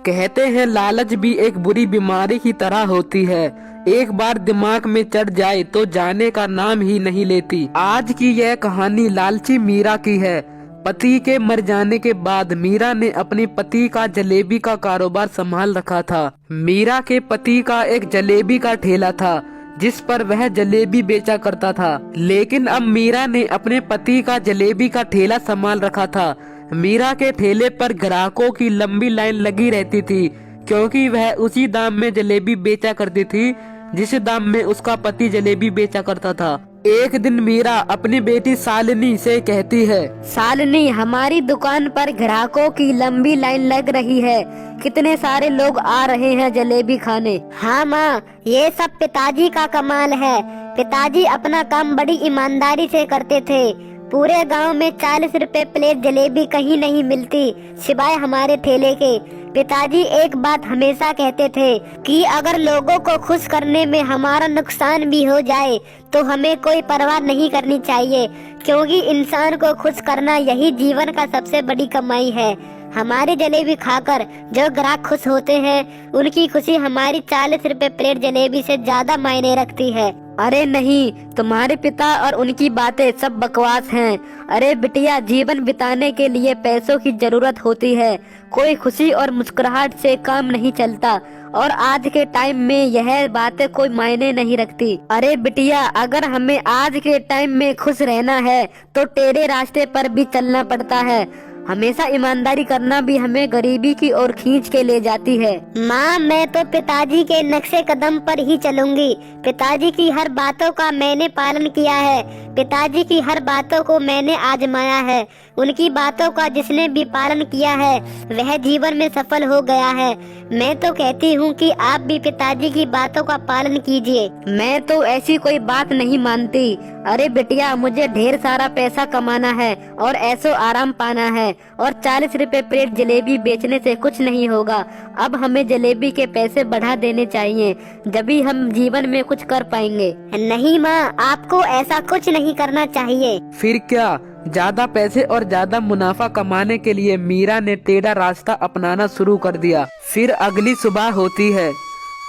कहते हैं लालच भी एक बुरी बीमारी की तरह होती है। एक बार दिमाग में चढ़ जाए तो जाने का नाम ही नहीं लेती। आज की यह कहानी लालची मीरा की है। पति के मर जाने के बाद मीरा ने अपने पति का जलेबी का कारोबार संभाल रखा था। मीरा के पति का एक जलेबी का ठेला था जिस पर वह जलेबी बेचा करता था, लेकिन अब मीरा ने अपने पति का जलेबी का ठेला संभाल रखा था। मीरा के ठेले पर ग्राहकों की लंबी लाइन लगी रहती थी, क्योंकि वह उसी दाम में जलेबी बेचा करती थी जिस दाम में उसका पति जलेबी बेचा करता था। एक दिन मीरा अपनी बेटी शालिनी से कहती है, शालिनी, हमारी दुकान पर ग्राहकों की लंबी लाइन लग रही है। कितने सारे लोग आ रहे हैं जलेबी खाने। हाँ माँ, ये सब पिताजी का कमाल है। पिताजी अपना काम बड़ी ईमानदारी से करते थे। पूरे गांव में 40 रुपए प्लेट जलेबी कहीं नहीं मिलती सिवाय हमारे ठेले के। पिताजी एक बात हमेशा कहते थे कि अगर लोगों को खुश करने में हमारा नुकसान भी हो जाए तो हमें कोई परवाह नहीं करनी चाहिए, क्योंकि इंसान को खुश करना यही जीवन का सबसे बड़ी कमाई है। हमारी जलेबी खाकर जो ग्राहक खुश होते हैं उनकी खुशी हमारी 40 रुपए प्लेट जलेबी से ज्यादा मायने रखती है। अरे नहीं, तुम्हारे पिता और उनकी बातें सब बकवास हैं। अरे बिटिया, जीवन बिताने के लिए पैसों की जरूरत होती है। कोई खुशी और मुस्कुराहट से काम नहीं चलता, और आज के टाइम में यह बातें कोई मायने नहीं रखती। अरे बिटिया, अगर हमें आज के टाइम में खुश रहना है तो टेढ़े रास्ते पर भी चलना पड़ता है। हमेशा ईमानदारी करना भी हमें गरीबी की ओर खींच के ले जाती है। माँ, मैं तो पिताजी के नक्शे कदम पर ही चलूंगी। पिताजी की हर बातों का मैंने पालन किया है। पिताजी की हर बातों को मैंने आजमाया है। उनकी बातों का जिसने भी पालन किया है वह जीवन में सफल हो गया है। मैं तो कहती हूँ कि आप भी पिताजी की बातों का पालन कीजिए। मैं तो ऐसी कोई बात नहीं मानती। अरे बिटिया, मुझे ढेर सारा पैसा कमाना है और ऐसो आराम पाना है, और 40 रुपए प्लेट जलेबी बेचने से कुछ नहीं होगा। अब हमें जलेबी के पैसे बढ़ा देने चाहिए, जभी हम जीवन में कुछ कर पाएंगे। नहीं माँ, आपको ऐसा कुछ नहीं करना चाहिए। फिर क्या? ज्यादा पैसे और ज्यादा मुनाफा कमाने के लिए मीरा ने टेढ़ा रास्ता अपनाना शुरू कर दिया। फिर अगली सुबह होती है।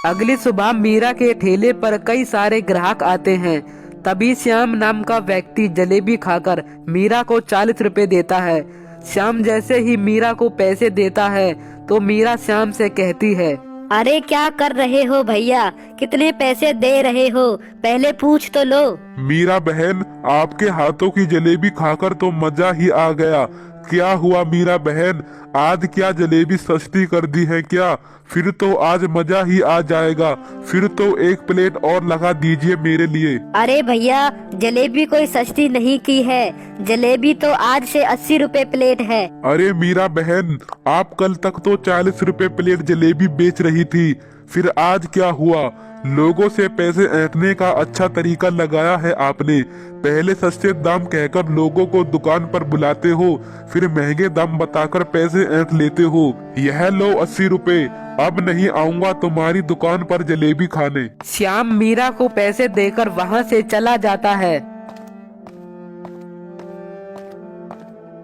अगली सुबह मीरा के ठेले पर कई सारे ग्राहक आते हैं। तभी श्याम नाम का व्यक्ति जलेबी खाकर मीरा को 40 रुपए देता है। श्याम जैसे ही मीरा को पैसे देता है तो मीरा श्याम से कहती है, अरे क्या कर रहे हो भैया? कितने पैसे दे रहे हो? पहले पूछ तो लो। मीरा बहन, आपके हाथों की जलेबी खाकर तो मजा ही आ गया। क्या हुआ मीरा बहन, आज क्या जलेबी सस्ती कर दी है क्या? फिर तो आज मजा ही आ जाएगा। फिर तो एक प्लेट और लगा दीजिए मेरे लिए। अरे भैया, जलेबी कोई सस्ती नहीं की है। जलेबी तो आज से 80 रुपए प्लेट है। अरे मीरा बहन, आप कल तक तो 40 रुपए प्लेट जलेबी बेच रही थी, फिर आज क्या हुआ? लोगों से पैसे ऐंठने का अच्छा तरीका लगाया है आपने। पहले सस्ते दाम कहकर लोगों को दुकान पर बुलाते हो, फिर महंगे दाम बताकर पैसे ऐंठ लेते हो। यह लो 80 रुपए, अब नहीं आऊंगा तुम्हारी दुकान पर जलेबी खाने। श्याम मीरा को पैसे देकर वहाँ से चला जाता है।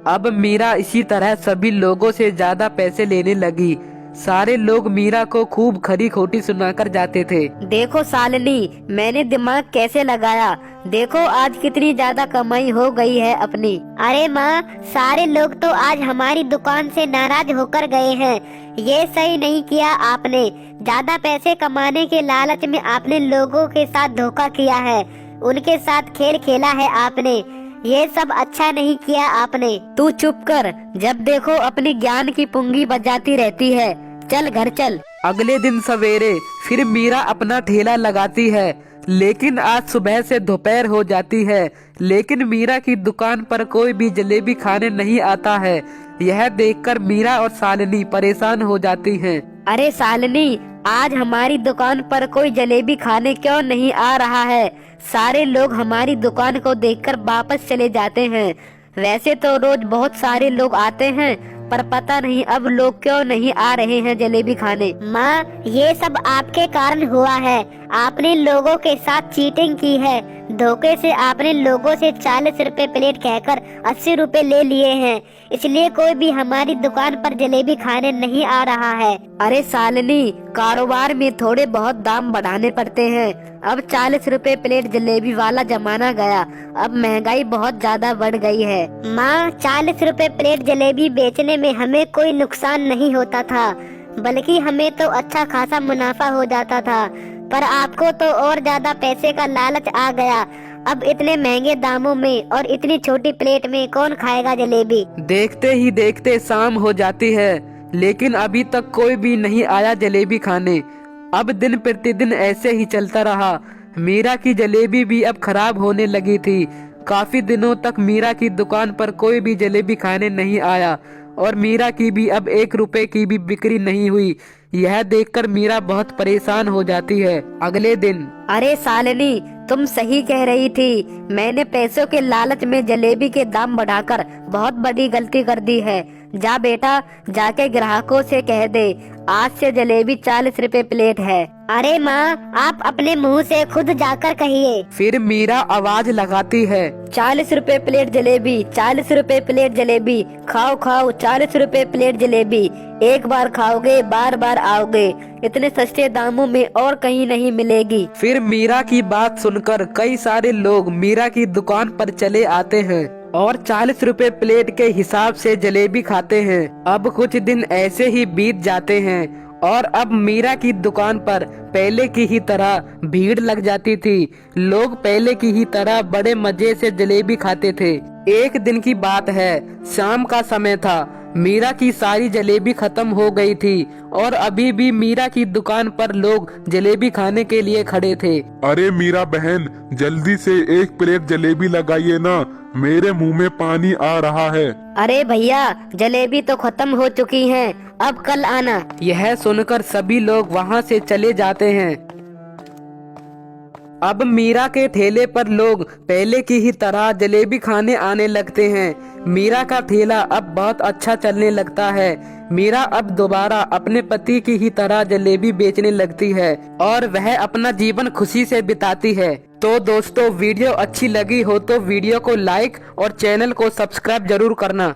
अब मीरा इसी तरह सभी लोगों से ज्यादा पैसे लेने लगी। सारे लोग मीरा को खूब खरी खोटी सुनाकर जाते थे। देखो शालिनी, मैंने दिमाग कैसे लगाया। देखो आज कितनी ज्यादा कमाई हो गई है अपनी। अरे माँ, सारे लोग तो आज हमारी दुकान से नाराज होकर गए हैं। ये सही नहीं किया आपने। ज्यादा पैसे कमाने के लालच में आपने लोगों के साथ धोखा किया है, उनके साथ खेल खेला है आपने। ये सब अच्छा नहीं किया आपने। तू चुप कर, जब देखो अपनी ज्ञान की पुंगी बजाती रहती है। चल घर चल। अगले दिन सवेरे फिर मीरा अपना ठेला लगाती है, लेकिन आज सुबह से दोपहर हो जाती है, लेकिन मीरा की दुकान पर कोई भी जलेबी खाने नहीं आता है। यह देखकर मीरा और शालिनी परेशान हो जाती हैं। अरे शालिनी, आज हमारी दुकान पर कोई जलेबी खाने क्यों नहीं आ रहा है? सारे लोग हमारी दुकान को देखकर वापस चले जाते हैं। वैसे तो रोज बहुत सारे लोग आते हैं, पर पता नहीं अब लोग क्यों नहीं आ रहे हैं जलेबी खाने। माँ, ये सब आपके कारण हुआ है। आपने लोगों के साथ चीटिंग की है। धोखे से आपने लोगों से 40 रुपए प्लेट कहकर 80 रुपए ले लिए हैं। इसलिए कोई भी हमारी दुकान पर जलेबी खाने नहीं आ रहा है। अरे सालनी, कारोबार में थोड़े बहुत दाम बढ़ाने पड़ते हैं। अब 40 रुपए प्लेट जलेबी वाला जमाना गया। अब महंगाई बहुत ज्यादा बढ़ गई है। माँ, 40 रुपए प्लेट जलेबी बेचने में हमें कोई नुकसान नहीं होता था, बल्कि हमें तो अच्छा खासा मुनाफा हो जाता था। पर आपको तो और ज्यादा पैसे का लालच आ गया। अब इतने महंगे दामों में और इतनी छोटी प्लेट में कौन खाएगा जलेबी। देखते ही देखते शाम हो जाती है, लेकिन अभी तक कोई भी नहीं आया जलेबी खाने। अब दिन प्रतिदिन ऐसे ही चलता रहा। मीरा की जलेबी भी अब खराब होने लगी थी। काफी दिनों तक मीरा की दुकान पर कोई भी जलेबी खाने नहीं आया और मीरा की भी अब 1 रुपए की भी बिक्री नहीं हुई। यह देखकर मीरा बहुत परेशान हो जाती है। अगले दिन, अरे सालनी, तुम सही कह रही थी। मैंने पैसों के लालच में जलेबी के दाम बढ़ाकर बहुत बड़ी गलती कर दी है। जा बेटा, जाके ग्राहकों से कह दे आज से जलेबी 40 रुपए प्लेट है। अरे माँ, आप अपने मुंह से खुद जाकर कहिए। फिर मीरा आवाज लगाती है, 40 रुपए प्लेट जलेबी, 40 रुपए प्लेट जलेबी, खाओ खाओ 40 रुपए प्लेट जलेबी। एक बार खाओगे बार बार आओगे। इतने सस्ते दामों में और कहीं नहीं मिलेगी। फिर मीरा की बात सुनकर कई सारे लोग मीरा की दुकान पर चले आते हैं और 40 रुपए प्लेट के हिसाब से जलेबी खाते हैं। अब कुछ दिन ऐसे ही बीत जाते हैं और अब मीरा की दुकान पर पहले की ही तरह भीड़ लग जाती थी। लोग पहले की ही तरह बड़े मजे से जलेबी खाते थे। एक दिन की बात है, शाम का समय था। मीरा की सारी जलेबी खत्म हो गई थी और अभी भी मीरा की दुकान पर लोग जलेबी खाने के लिए खड़े थे। अरे मीरा बहन, जल्दी से 1 प्लेट जलेबी लगाइए ना, मेरे मुंह में पानी आ रहा है। अरे भैया, जलेबी तो खत्म हो चुकी है, अब कल आना। यह सुनकर सभी लोग वहां से चले जाते हैं। अब मीरा के ठेले पर लोग पहले की ही तरह जलेबी खाने आने लगते हैं। मीरा का ठेला अब बहुत अच्छा चलने लगता है। मीरा अब दोबारा अपने पति की ही तरह जलेबी बेचने लगती है और वह अपना जीवन खुशी से बिताती है। तो दोस्तों, वीडियो अच्छी लगी हो तो वीडियो को लाइक और चैनल को सब्सक्राइब जरूर करना।